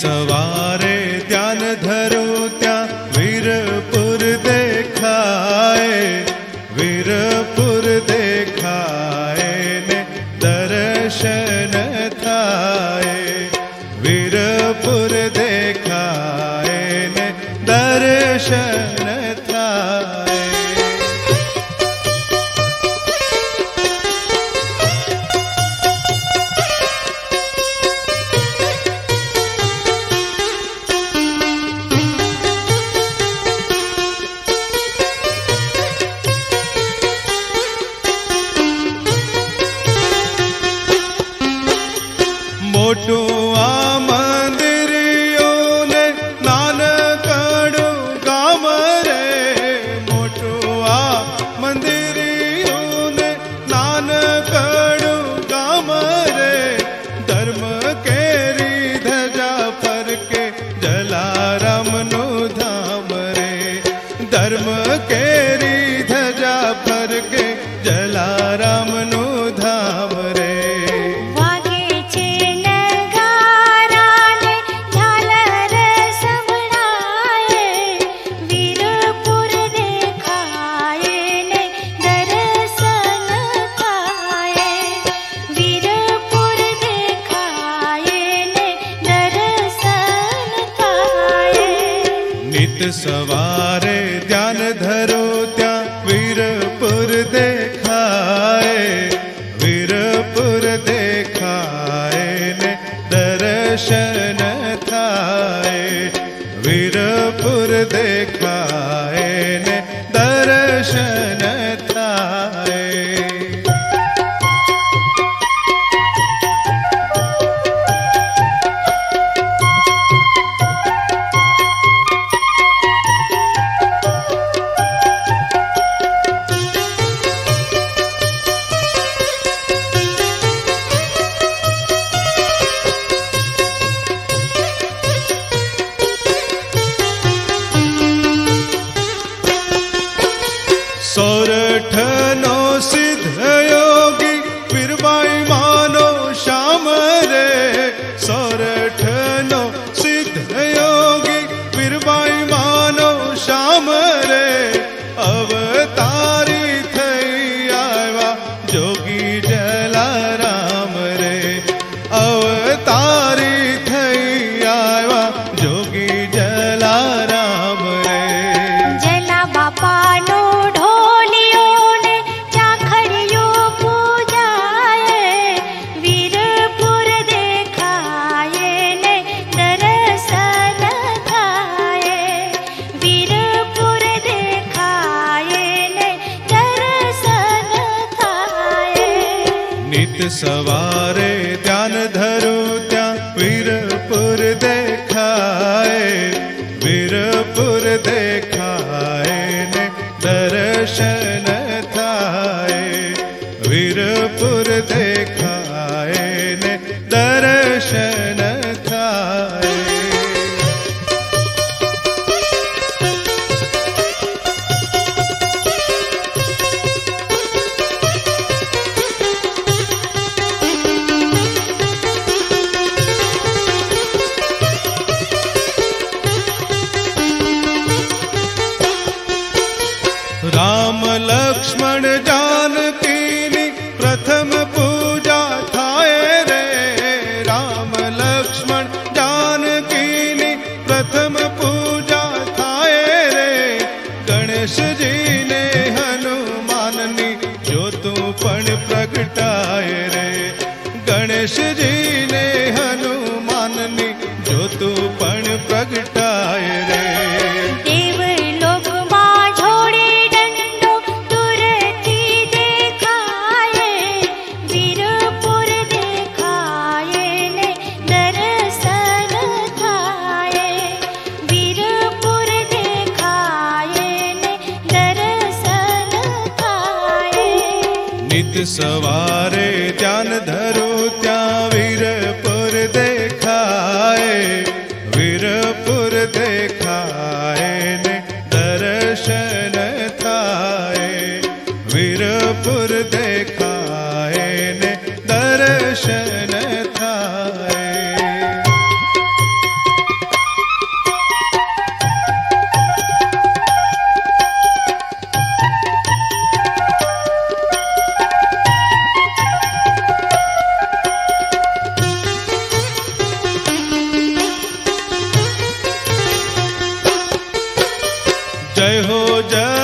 सवारे ध्यान धरो त्या वीरपुर देखाए, वीरपुर देखाए ने दर्शन थाए, वीरपुर देखाए ने दर्शन थाए। મોટું આ મંદિરિયોને નાનકડું ગામ રે, મોટું આ મંદિરિયોને નાનકડું ગામ રે, ધર્મ કેરી ધજા ફરકે જલારામનું ધામ રે, ધર્મ કેરી ધજા ફરકે જલારામનું ધામ રે। नित सवारे ध्यान धरो त्या वीरपुर देखाए, वीरपुर देखाए ने दर्शन थाए, वीरपुर देखाए ने दर्शन थाए। सोरठनो सिद्ध योगी वीरबाई मानो श्याम रे, सोरठनो सिद्ध योगी वीरबाई मानो श्याम रे, अवतारी थई आवा जोगी जलाराम रे, अवतारी थई आवा जोगी जलाराम रे। जला बापा नित सवारे ध्यान धरो त्या वीरपुर देखाए, वीरपुर देखाए ने दर्शन थाए, वीरपुर देखाए ने दर्शन थाए। राम लक्ष्मण जानकीनी प्रथम पूजा थाए रे, राम लक्ष्मण जानकीनी प्रथम पूजा थाए रे, गणेश जी ने हनुमाननी ज्योतु पण प्रगटाए रे, गणेश जी ने हनुमाननी ज्योतु पण प्रगटाए रे। नित सवारे ध्यान धरो त्या वीरपुर देखाए, वीरपुर देखाए ने दर्शन थाए, वीरपुर देखाए ने दर्शन थाए। જય હો જય